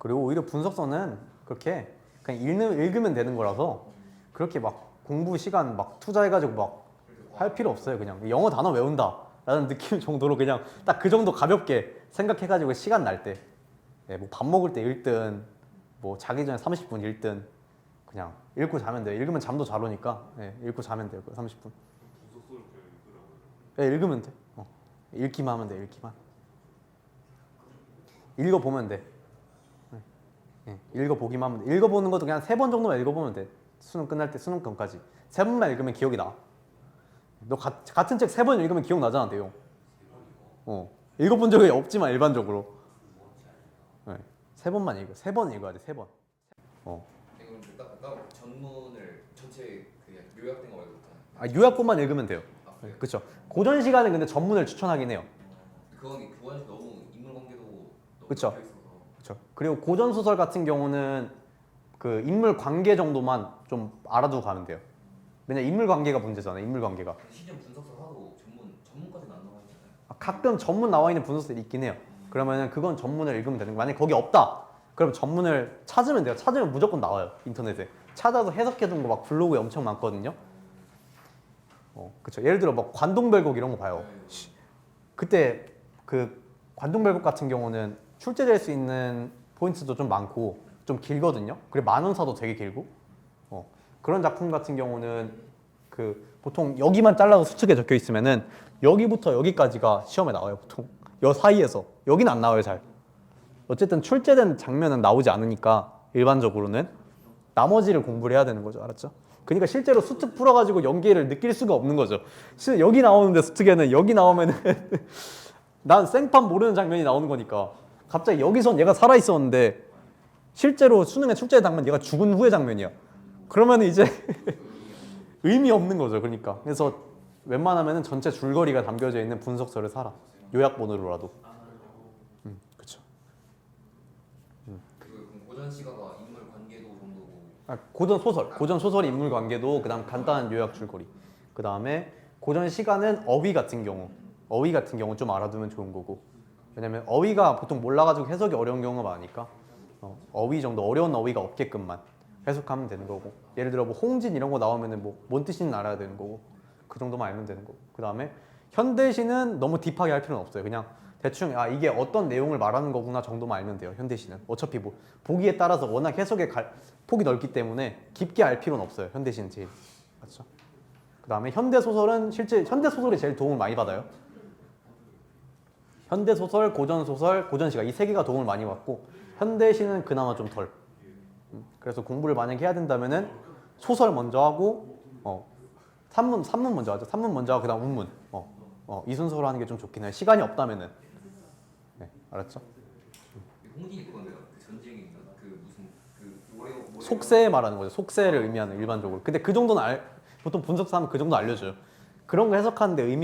그리고 오히려 분석서는 그렇게 그냥 읽으면 되는 거라서 그렇게 막 공부 시간 막 투자해가지고 막 할 필요 없어요. 그냥 영어 단어 외운다 라는 느낌 정도로 그냥 딱 그 정도 가볍게 생각해가지고 시간 날 때, 뭐 밥 먹을 때 읽든 뭐 자기 전에 30분 읽든 그냥 읽고 자면 돼요. 읽으면 잠도 잘 오니까 읽고 자면 돼요. 그 30분. 분석서를 그냥 읽으라고요. 읽으면 돼. 읽기만 하면 돼. 읽기만. 읽어보면 돼. 읽어보기만 하면 돼. 읽어보는 것도 그냥 3번 정도만 읽어보면 돼. 수능 끝날 때 수능 전까지 3번만 읽으면 기억이 나. 너 같은 책 3번 읽으면 기억나잖아, 내용. 읽어본 적이 없지만 일반적으로. 3번만 읽어. 3번 읽어야 돼. 3번. 그럼 딱 전문을 전체 그 요약된 거 말고 요약본만 읽으면 돼요. 그래요? 그렇죠. 고전 시간은 근데 전문을 추천하긴 해요. 그건 너무 인물관계도 너무 그쵸. 겹쳐 있어서. 그렇죠. 그리고 고전 소설 같은 경우는 그 인물 관계 정도만 좀 알아두고 가면 돼요. 왜냐 인물 관계가 문제잖아요. 인물 관계가. 시즌 분석서 사도 전문까지는 안 나와 있잖아요. 가끔 전문 나와 있는 분석들이 있긴 해요. 그러면은 그건 전문을 읽으면 되는 거예요. 만약에 거기 없다. 그럼 전문을 찾으면 돼요. 찾으면 무조건 나와요. 인터넷에. 찾아서 해석해둔 거 막 블로그에 엄청 많거든요. 그쵸. 예를 들어 뭐 관동별곡 이런 거 봐요. 그때 그 관동별곡 같은 경우는 출제될 수 있는 포인트도 좀 많고 좀 길거든요. 그리고 만원사도 되게 길고 그런 작품 같은 경우는 그 보통 여기만 잘라서 수측에 적혀 있으면은 여기부터 여기까지가 시험에 나와요. 보통 여 사이에서 여기는 안 나와요. 잘. 어쨌든 출제된 장면은 나오지 않으니까 일반적으로는 나머지를 공부를 해야 되는 거죠. 알았죠? 그러니까 실제로 수특 풀어가지고 연계를 느낄 수가 없는 거죠. 여기 나오는데 수특에는 여기 나오면은 난 생판 모르는 장면이 나오는 거니까 갑자기 여기선 얘가 살아있었는데 실제로 수능에 출제된 장면 얘가 죽은 후의 장면이야. 그러면 이제 의미 없는 거죠. 그러니까 그래서 웬만하면은 전체 줄거리가 담겨져 있는 분석서를 사라. 요약본으로라도. 그렇죠. 그럼 고전 시가가 인물 관계도 정도고. 고전 소설 인물 관계도 그다음 간단한 요약 줄거리. 그다음에 고전 시가는 어휘 같은 경우 좀 알아두면 좋은 거고. 왜냐면 어휘가 보통 몰라가지고 해석이 어려운 경우가 많으니까 어휘 정도 어려운 어휘가 없게끔만 해석하면 되는 거고. 예를 들어 뭐 홍진 이런 거 나오면은 뭐 뭔 뜻인지 알아야 되는 거고. 그 정도만 알면 되는 거고. 그다음에 현대시는 너무 딥하게 할 필요는 없어요. 그냥 대충 이게 어떤 내용을 말하는 거구나 정도만 알면 돼요. 현대시는 어차피 뭐 보기에 따라서 워낙 해석의 폭이 넓기 때문에 깊게 알 필요는 없어요. 현대시는 제일 맞죠? 그다음에 현대 소설은 실제 현대 소설이 제일 도움을 많이 받아요. 현대 소설, 고전 소설, 고전 시가 이 세 개가 도움을 많이 받고 현대시는 그나마 좀 덜. 그래서 공부를 만약에 해야 된다면은 소설 먼저 하고 산문 먼저 하죠. 산문 먼저 하고 그다음 운문. 이 순서로 하는 게 좀 좋긴 해요. 시간이 없다면은. 네, 알았죠? 홍진이 그건데요. 그 전쟁인가? 그 무슨 그 모래 속세 말하는 거죠. 속세를 의미하는 일반적으로. 근데 그 정도는 보통 분석사 하면 그 정도 알려줘요. 그런 거 해석하는데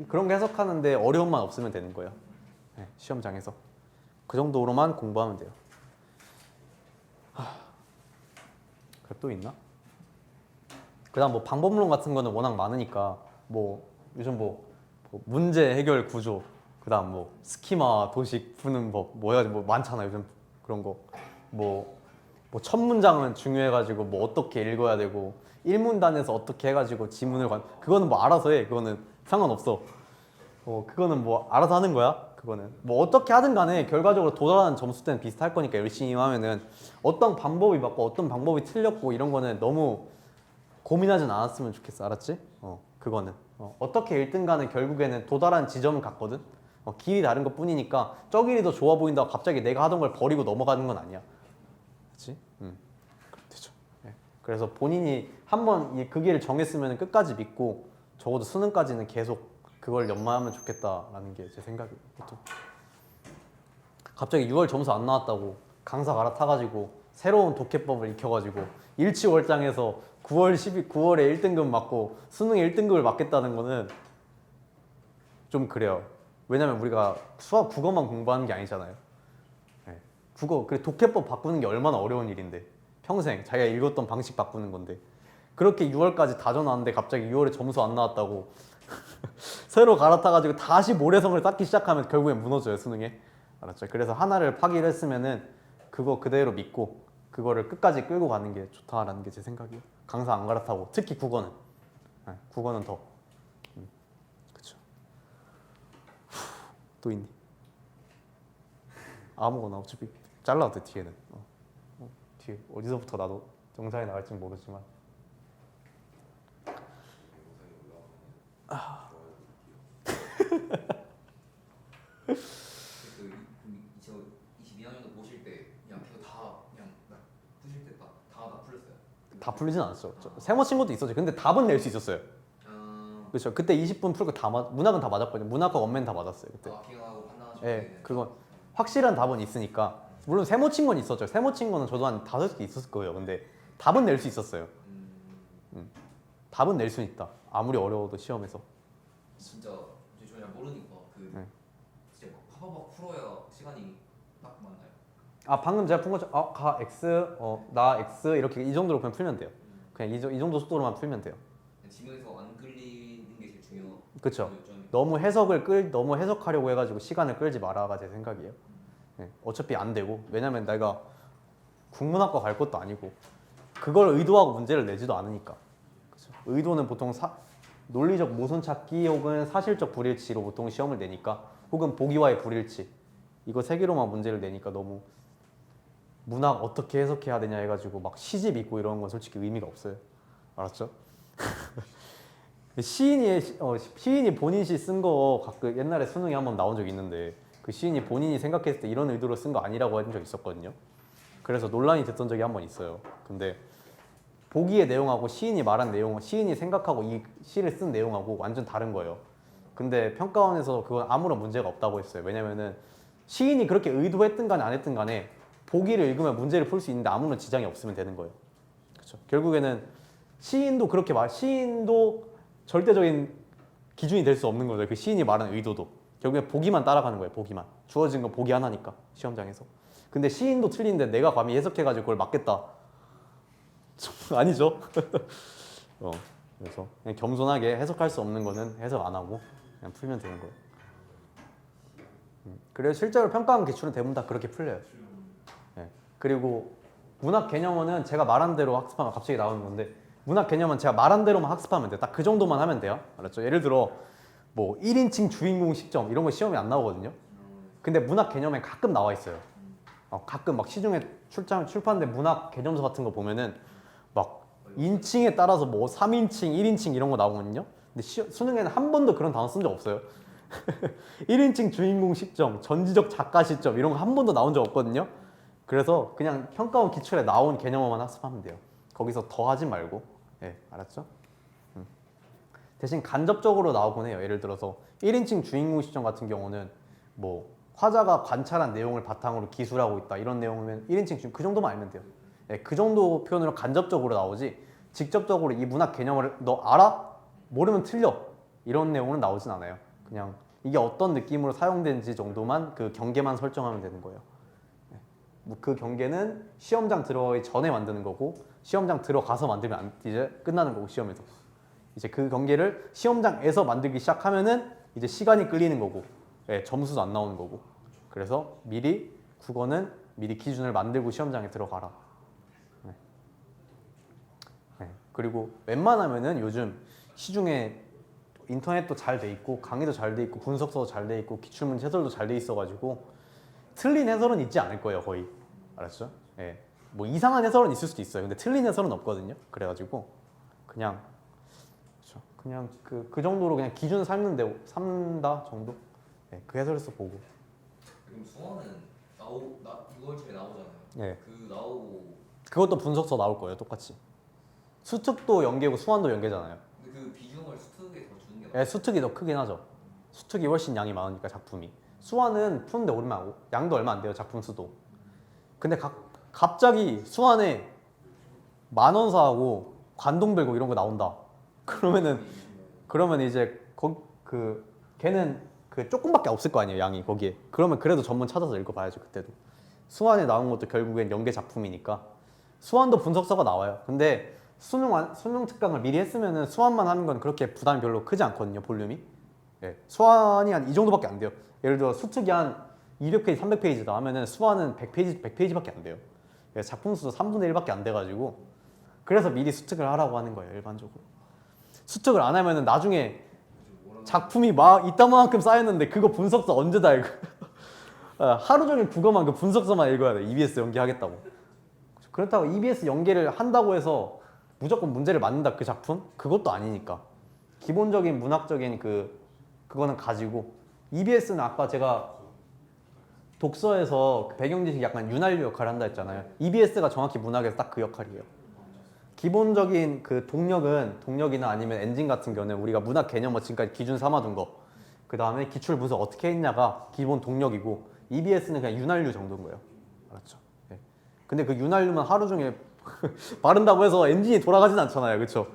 그런 거 해석하는데 어려움만 없으면 되는 거예요. 네, 시험장에서 그 정도로만 공부하면 돼요. 또 있나? 그다음 뭐 방법론 같은 거는 워낙 많으니까 뭐 요즘 뭐 문제 해결 구조, 그다음 뭐 스키마 도식 푸는 법 뭐 해가지고 뭐 많잖아 요즘 그런 거. 뭐 첫 문장은 중요해가지고 뭐 어떻게 읽어야 되고 1문단에서 어떻게 해가지고 지문을 그거는 뭐 알아서 해. 그거는 상관없어. 그거는 뭐 알아서 하는 거야. 그거는 뭐 어떻게 하든 간에 결과적으로 도달하는 점수대는 비슷할 거니까 열심히 하면은 어떤 방법이 맞고 어떤 방법이 틀렸고 이런 거는 너무 고민하진 않았으면 좋겠어. 알았지? 그거는 어떻게 1등 간에 결국에는 도달한 지점은 같거든. 길이 다른 것 뿐이니까 저 길이 더 좋아 보인다고 갑자기 내가 하던 걸 버리고 넘어가는 건 아니야. 그렇지? 되죠. 네. 그래서 본인이 한번 그 길을 정했으면 끝까지 믿고 적어도 수능까지는 계속 그걸 연마하면 좋겠다라는 게 제 생각이에요. 보통. 갑자기 6월 점수 안 나왔다고 강사 갈아타가지고 새로운 독해법을 익혀가지고 일치월장에서 9월에 1등급 맞고 수능에 1등급을 맞겠다는 거는 좀 그래요. 왜냐면 우리가 수학 국어만 공부하는 게 아니잖아요. 네. 국어 그래 독해법 바꾸는 게 얼마나 어려운 일인데 평생 자기가 읽었던 방식 바꾸는 건데 그렇게 6월까지 다져놨는데 갑자기 6월에 점수 안 나왔다고 새로 갈아타가지고 다시 모래성을 쌓기 시작하면 결국엔 무너져요 수능에. 알았죠? 그래서 하나를 파기를 했으면은 그거 그대로 믿고 그거를 끝까지 끌고 가는 게 좋다라는 게 제 생각이에요. 강사 안 갈아타고 특히 국어는 국어는 더 그쵸. 또 있니? 아무거나 어차피 잘라도 돼 뒤에는. 뒤에 어디서부터 나도 정상에 나갈지 모르지만 그 2022학년도 보실 때 그냥 그거 다 그냥 푸실 때다 풀렸어요. 다 풀리진 않았죠. 세모 친구도 있었죠. 근데 답은 낼 수 있었어요. 그렇죠. 그때 20분 풀고 문학은 다 맞았거든요. 문학과 원맨 다 맞았어요 그때. 기억하고 판단하실 예, 때는 그건 확실한 답은 있으니까. 물론 세모 친구는 있었죠. 세모 친구는 저도 한 5개 있었을 거예요. 근데 답은 낼 수 있었어요. 답은 낼 수 있다. 아무리 어려워도 시험에서. 진짜 저 잘 모르니까 그 네. 진짜 막 파바박 풀어야 시간이 딱 맞나요? 아 방금 제가 푼 것처럼 가 x 나 x 이렇게 이 정도로 그냥 풀면 돼요. 그냥 이 정도 속도로만 풀면 돼요. 지문에서 안 끌리는 게 제일 중요한 그쵸. 요점이. 너무 해석하려고 해가지고 시간을 끌지 마라가 제 생각이에요. 네. 어차피 안 되고 왜냐면 내가 국문학과 갈 것도 아니고 그걸 의도하고 문제를 내지도 않으니까. 그쵸. 의도는 보통 논리적 모순 찾기 혹은 사실적 불일치로 보통 시험을 내니까 혹은 보기와의 불일치 이거 세 개로만 문제를 내니까 너무 문학 어떻게 해석해야 되냐 해가지고 막 시집 있고 이런 건 솔직히 의미가 없어요. 알았죠? 시인이 본인 시 쓴 거 가끔 옛날에 수능에 한번 나온 적 있는데 그 시인이 본인이 생각했을 때 이런 의도로 쓴 거 아니라고 한 적 있었거든요. 그래서 논란이 됐던 적이 한 번 있어요. 근데 보기의 내용하고 시인이 말한 내용, 시인이 생각하고 이 시를 쓴 내용하고 완전 다른 거예요. 근데 평가원에서 그건 아무런 문제가 없다고 했어요. 왜냐면은 시인이 그렇게 의도했든 간에 안 했든 간에 보기를 읽으면 문제를 풀 수 있는데 아무런 지장이 없으면 되는 거예요. 그렇죠. 결국에는 시인도 절대적인 기준이 될 수 없는 거죠. 그 시인이 말한 의도도 결국에 보기만 따라가는 거예요. 보기만 주어진 건 보기 하나니까 시험장에서. 근데 시인도 틀린데 내가 감히 해석해가지고 그걸 맞겠다? 아니죠. 그래서 그냥 겸손하게 해석할 수 없는 거는 해석 안 하고 그냥 풀면 되는 거예요. 그래서 실제로 평가원 기출은 대부분 다 그렇게 풀려요. 네. 그리고 문학 개념어는 제가 말한 대로 학습하면 갑자기 나오는 건데 문학 개념은 제가 말한 대로만 학습하면 돼요. 딱 그 정도만 하면 돼요. 알았죠? 예를 들어 뭐 1인칭 주인공 시점 이런 거 시험에 안 나오거든요. 근데 문학 개념에 가끔 나와 있어요. 가끔 막 시중에 출판된 문학 개념서 같은 거 보면은 막 인칭에 따라서 뭐 3인칭, 1인칭 이런 거 나오거든요. 근데 수능에는 한 번도 그런 단어 쓴 적 없어요. 1인칭 주인공 시점, 전지적 작가 시점 이런 거 한 번도 나온 적 없거든요. 그래서 그냥 평가원 기출에 나온 개념어만 학습하면 돼요. 거기서 더 하지 말고. 네, 알았죠? 대신 간접적으로 나오곤 해요. 예를 들어서 1인칭 주인공 시점 같은 경우는 뭐 화자가 관찰한 내용을 바탕으로 기술하고 있다 이런 내용이면 1인칭 주인공 그 정도만 알면 돼요. 네, 그 정도 표현으로 간접적으로 나오지 직접적으로 이 문학 개념을 너 알아? 모르면 틀려 이런 내용은 나오진 않아요. 그냥 이게 어떤 느낌으로 사용된지 정도만 그 경계만 설정하면 되는 거예요. 네. 뭐 그 경계는 시험장 들어가기 전에 만드는 거고 시험장 들어가서 만들면 이제 끝나는 거고 시험에서 이제 그 경계를 시험장에서 만들기 시작하면은 이제 시간이 끌리는 거고 네, 점수도 안 나오는 거고 그래서 미리 국어는 미리 기준을 만들고 시험장에 들어가라. 네. 네. 그리고 웬만하면은 요즘 시중에 인터넷도 잘 돼 있고 강의도 잘 돼 있고 분석서도 잘 돼 있고 기출문제 해설도 잘 돼 있어가지고 틀린 해설은 있지 않을 거예요 거의. 알았죠? 예. 뭐 이상한 해설은 있을 수도 있어요. 근데 틀린 해설은 없거든요. 그래가지고 그냥 그 정도로 그냥 기준 삼는다 정도. 예. 그 해설에서 보고. 그럼 수화는 6월쯤에 나오잖아요. 예. 그 나오고 그것도 분석서 나올 거예요. 똑같이. 수특도 연계고 수완도 연계잖아요. 근데 그 비중을 수특에 더 주는 게 예, 수특이 더 크긴 하죠. 수특이 훨씬 양이 많으니까 작품이. 수완은 푸는데 양도 얼마 안 돼요. 작품 수도. 근데 갑자기 수완에 만원사하고 관동별곡 이런 거 나온다. 그러면 이제 걔는 그 조금밖에 없을 거 아니에요 양이 거기에. 그러면 그래도 전문 찾아서 읽어봐야죠 그때도. 수완에 나온 것도 결국엔 연계 작품이니까 수완도 분석서가 나와요. 근데 수능 특강을 미리 했으면은 수완만 하는 건 그렇게 부담이 별로 크지 않거든요 볼륨이. 예, 수완이 한 이 정도밖에 안 돼요. 예를 들어 수특이 한 200페이지, 300페이지다 하면은 수화는 100페이지밖에 안 돼요. 그래서 작품 수도 3분의 1밖에 안 돼가지고 그래서 미리 수특을 하라고 하는 거예요, 일반적으로. 수특을 안 하면은 나중에 작품이 막 이따만큼 쌓였는데 그거 분석서 언제 다 읽어? 하루 종일 국어만 그 분석서만 읽어야 돼. EBS 연계하겠다고. 그렇다고 EBS 연계를 한다고 해서 무조건 문제를 맞는다 그 작품? 그것도 아니니까. 기본적인 문학적인 그거는 가지고 EBS는 아까 제가 독서에서 그 배경 지식이 약간 윤활유 역할을 한다 했잖아요. EBS가 정확히 문학에서 딱 그 역할이에요. 기본적인 그 동력이나 아니면 엔진 같은 경우는 우리가 문학 개념을 지금까지 기준 삼아둔 거. 그 다음에 기출 분석 어떻게 했냐가 기본 동력이고 EBS는 그냥 윤활유 정도인 거예요. 알았죠? 네. 근데 그 윤활유만 하루 종일 바른다고 해서 엔진이 돌아가진 않잖아요. 그렇죠?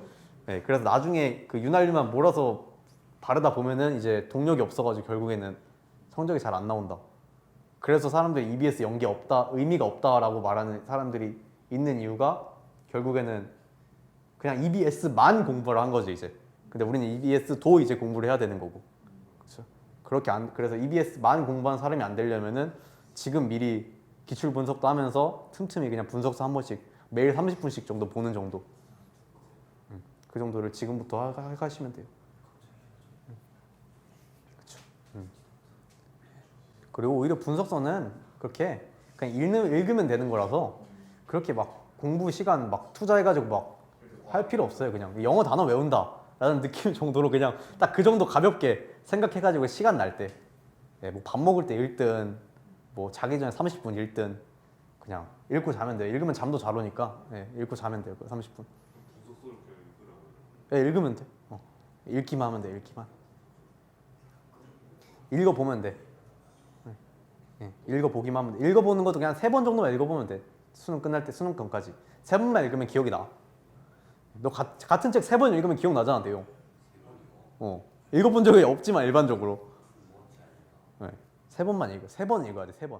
네. 그래서 나중에 그 윤활유만 몰아서 바르다 보면은 이제 동력이 없어가지고 결국에는 성적이 잘 안 나온다. 그래서 사람들이 EBS 연계 없다, 의미가 없다라고 말하는 사람들이 있는 이유가 결국에는 그냥 EBS만 공부를 한 거죠 이제. 근데 우리는 EBS도 이제 공부를 해야 되는 거고, 그렇죠? 그래서 EBS만 공부한 사람이 안 되려면은 지금 미리 기출 분석도 하면서 틈틈이 그냥 분석서 한 번씩 매일 30분씩 정도 보는 정도. 그 정도를 지금부터 하시면 돼요. 그렇죠. 그리고 오히려 분석서는 그렇게 그냥 읽으면 되는 거라서 그렇게 막 공부 시간 막 투자해가지고 막 할 필요 없어요. 그냥 영어 단어 외운다 라는 느낌 정도로 그냥 딱 그 정도 가볍게 생각해가지고 시간 날 때, 뭐 밥 먹을 때 읽든 뭐 자기 전에 30분 읽든 그냥 읽고 자면 돼요. 읽으면 잠도 잘 오니까 읽고 자면 돼요. 30분. 독서 이렇게 읽으라고요. 읽으면 돼. 읽기만 하면 돼. 읽기만. 읽어보면 돼. 읽어보기만 하면 돼. 읽어보는 것도 그냥 3번 정도만 읽어보면 돼. 수능 끝날 때 수능 전까지 3번만 읽으면 기억이 나. 너 같은 책 3번 읽으면 기억 나잖아, 내용. 읽어본 적이 없지만 일반적으로. 3번만 읽어. 3번 읽어야 돼. 3번.